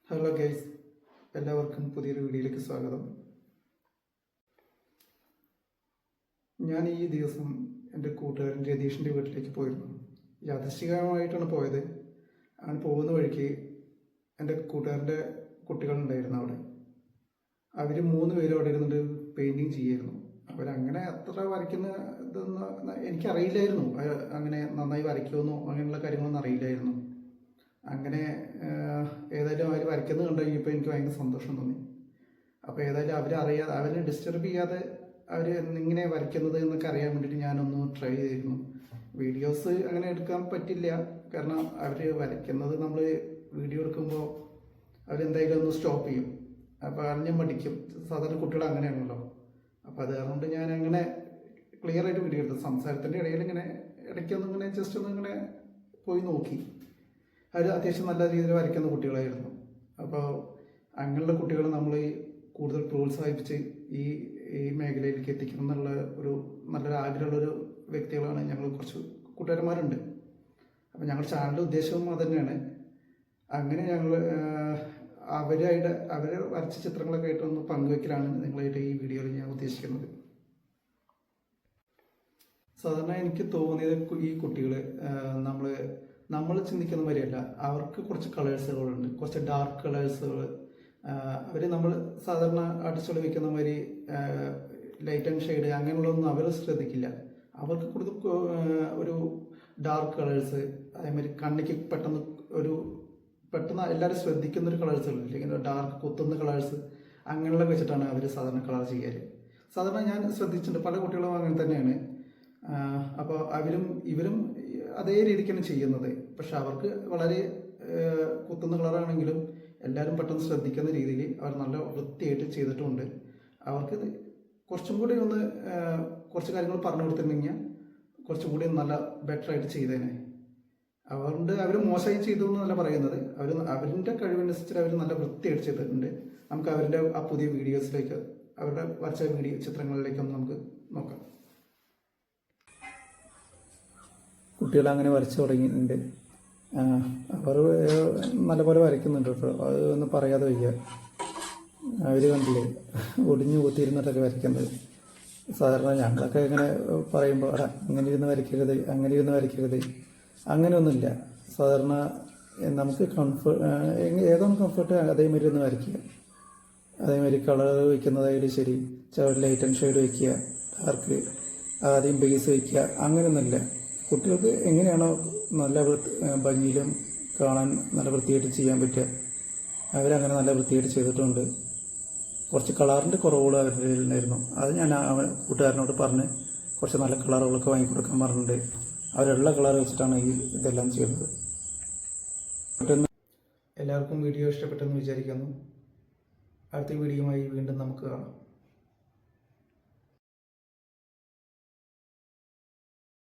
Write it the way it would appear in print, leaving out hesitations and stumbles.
Hello guys, എല്ലാവർക്കും പുതിയൊരു വീഡിയോയിലേക്ക് സ്വാഗതം. ഞാൻ ഈ ദിവസം എൻ്റെ കൂട്ടുകാരൻ രതീഷിൻ്റെ വീട്ടിലേക്ക് പോയിരുന്നു. യാദൃശ്ചികമായിട്ടാണ് പോയത്. അങ്ങനെ പോകുന്ന വഴിക്ക് എൻ്റെ കൂട്ടുകാരൻ്റെ കുട്ടികളുണ്ടായിരുന്നു അവിടെ. അവർ 3 പേരും അവിടെ ഇരുന്നിട്ട് പെയിൻറ്റിങ് ചെയ്യായിരുന്നു. അവരങ്ങനെ അത്ര വരയ്ക്കുന്ന ഇതൊന്നും എനിക്കറിയില്ലായിരുന്നു. അങ്ങനെ നന്നായി വരയ്ക്കുമെന്നോ അങ്ങനെയുള്ള കാര്യങ്ങളൊന്നും അറിയില്ലായിരുന്നു. അങ്ങനെ ഏതായാലും അവർ വരയ്ക്കുന്നത് കണ്ടു കഴിഞ്ഞപ്പോൾ എനിക്ക് ഭയങ്കര സന്തോഷം തോന്നി. അപ്പോൾ ഏതായാലും അവരെ ഡിസ്റ്റർബ് ചെയ്യാതെ അവർ ഇങ്ങനെ വരയ്ക്കുന്നത് എന്നൊക്കെ അറിയാൻ വേണ്ടിയിട്ട് ഞാനൊന്ന് ട്രൈ ചെയ്തിരുന്നു. വീഡിയോസ് അങ്ങനെ എടുക്കാൻ പറ്റില്ല, കാരണം അവർ വരയ്ക്കുന്നത് നമ്മൾ വീഡിയോ എടുക്കുമ്പോൾ അവരെന്തായാലും ഒന്ന് സ്റ്റോപ്പ് ചെയ്യും. അപ്പോൾ അറിഞ്ഞ് മടിക്കും. സാധാരണ കുട്ടികൾ അങ്ങനെയാണല്ലോ. അപ്പോൾ അത് കാരണം ഞാൻ അങ്ങനെ ക്ലിയർ ആയിട്ട് വീഡിയോ എടുത്തു. സംസാരത്തിൻ്റെ ഇടയിൽ ഇങ്ങനെ ഇടയ്ക്കൊന്നിങ്ങനെ ജസ്റ്റ് ഒന്നിങ്ങനെ പോയി നോക്കി. അവർ അത്യാവശ്യം നല്ല രീതിയിൽ വരയ്ക്കുന്ന കുട്ടികളായിരുന്നു. അപ്പോൾ അങ്ങനെയുള്ള കുട്ടികൾ നമ്മൾ കൂടുതൽ പ്രോത്സാഹിപ്പിച്ച് ഈ മേഖലയിലേക്ക് എത്തിക്കണം എന്നുള്ള നല്ലൊരു ആഗ്രഹമുള്ളൊരു വ്യക്തികളാണ് ഞങ്ങൾ. കുറച്ച് കൂട്ടുകാരന്മാരുണ്ട്. അപ്പോൾ ഞങ്ങളുടെ ചാനലിൻ്റെ ഉദ്ദേശവും അത് തന്നെയാണ്. അങ്ങനെ ഞങ്ങൾ അവർ വരച്ച ചിത്രങ്ങളൊക്കെ ആയിട്ടൊന്ന് പങ്കുവെക്കലാണ് നിങ്ങളായിട്ട് ഈ വീഡിയോയിൽ ഞാൻ ഉദ്ദേശിക്കുന്നത്. സാധാരണ എനിക്ക് തോന്നിയത് ഈ കുട്ടികൾ നമ്മൾ ചിന്തിക്കുന്ന മാതിരിയല്ല. അവർക്ക് കുറച്ച് കളേഴ്സുകളുണ്ട്, കുറച്ച് ഡാർക്ക് കളേഴ്സുകൾ. നമ്മൾ സാധാരണ അടിച്ചുള്ള വയ്ക്കുന്ന മാതിരി ലൈറ്റ് ആൻഡ് ഷെയ്ഡ് അങ്ങനെയുള്ളതൊന്നും അവർ ശ്രദ്ധിക്കില്ല. അവർക്ക് കൂടുതൽ ഒരു ഡാർക്ക് കളേഴ്സ്, അതേമാതിരി കണ്ണിക്ക് പെട്ടെന്ന് എല്ലാവരും ശ്രദ്ധിക്കുന്ന ഒരു കളേഴ്സുകളില്ല, ഇങ്ങനെ ഡാർക്ക് കുത്തുന്ന കളേഴ്സ് അങ്ങനെയുള്ള വെച്ചിട്ടാണ് അവർ സാധാരണ കളർ ചെയ്യാറ്. സാധാരണ ഞാൻ ശ്രദ്ധിച്ചിട്ടുണ്ട്, പല കുട്ടികളും അങ്ങനെ തന്നെയാണ്. അപ്പോൾ ഇവരും അതേ രീതിക്കാണ് ചെയ്യുന്നത്. പക്ഷെ അവർക്ക് വളരെ കുത്തുന്ന കളറാണെങ്കിലും എല്ലാവരും പെട്ടെന്ന് ശ്രദ്ധിക്കുന്ന രീതിയിൽ അവർ നല്ല വൃത്തിയായിട്ട് ചെയ്തിട്ടുമുണ്ട്. അവർക്ക് കുറച്ചും കൂടി കുറച്ച് കാര്യങ്ങൾ പറഞ്ഞു കൊടുത്തിട്ടുണ്ടെങ്കിൽ കുറച്ചും കൂടി നല്ല ബെറ്ററായിട്ട് ചെയ്തേനെ. അതുകൊണ്ട് അവർ മോശമായി ചെയ്തു എന്നല്ല പറയുന്നത്. അവരുടെ കഴിവനുസരിച്ച് അവർ നല്ല വൃത്തിയായിട്ട് ചെയ്തിട്ടുണ്ട്. നമുക്ക് അവരുടെ ആ പുതിയ വീഡിയോസിലേക്ക്, അവരുടെ വരച്ച ചിത്രങ്ങളിലേക്കൊന്ന് നമുക്ക് നോക്കാം. കുട്ടികൾ അങ്ങനെ വരച്ചു തുടങ്ങിയിട്ടുണ്ട്. അവർ നല്ലപോലെ വരയ്ക്കുന്നുണ്ട് കേട്ടോ. അത് ഒന്നും പറയാതെ വയ്യ. അവർ കണ്ടില്ലേ ഒടിഞ്ഞു കൂത്തിയിരുന്നിട്ടൊക്കെ വരയ്ക്കുന്നത്. സാധാരണ ഞങ്ങളൊക്കെ ഇങ്ങനെ പറയുമ്പോൾ അങ്ങനെ ഇരുന്ന് വരയ്ക്കരുത്, അങ്ങനെ ഇരുന്ന് വരയ്ക്കരുത്, അങ്ങനെയൊന്നുമില്ല. സാധാരണ നമുക്ക് ഏതാണ് കംഫർട്ട് അതേമാതിരി ഒന്ന് വരയ്ക്കുക. അതേമാതിരി കളർ വയ്ക്കുന്നതായാലും ശരി, ലൈറ്റ് ആൻഡ് ഷെയ്ഡ് വയ്ക്കുക, ഡാർക്ക് ആദ്യം ബേസ് വയ്ക്കുക, അങ്ങനെയൊന്നുമില്ല. കുട്ടികൾക്ക് എങ്ങനെയാണോ നല്ല ഭംഗിയിലും കാണാൻ നല്ല വൃത്തിയായിട്ട് ചെയ്യാൻ പറ്റുക, അവരങ്ങനെ നല്ല വൃത്തിയായിട്ട് ചെയ്തിട്ടുണ്ട്. കുറച്ച് കളറിൻ്റെ കുറവുകൾ അവരുടെ ഉണ്ടായിരുന്നു. അത് ഞാൻ കൂട്ടുകാരനോട് പറഞ്ഞ് കുറച്ച് നല്ല കളറുകളൊക്കെ വാങ്ങിക്കൊടുക്കാൻ പറഞ്ഞിട്ടുണ്ട്. അവരുള്ള കളർ വെച്ചിട്ടാണ് ഇതെല്ലാം ചെയ്യുന്നത്. എല്ലാവർക്കും വീഡിയോ ഇഷ്ടപ്പെട്ടെന്ന് വിചാരിക്കുന്നു. അടുത്ത വീഡിയോയുമായി വീണ്ടും നമുക്ക് കാണാം.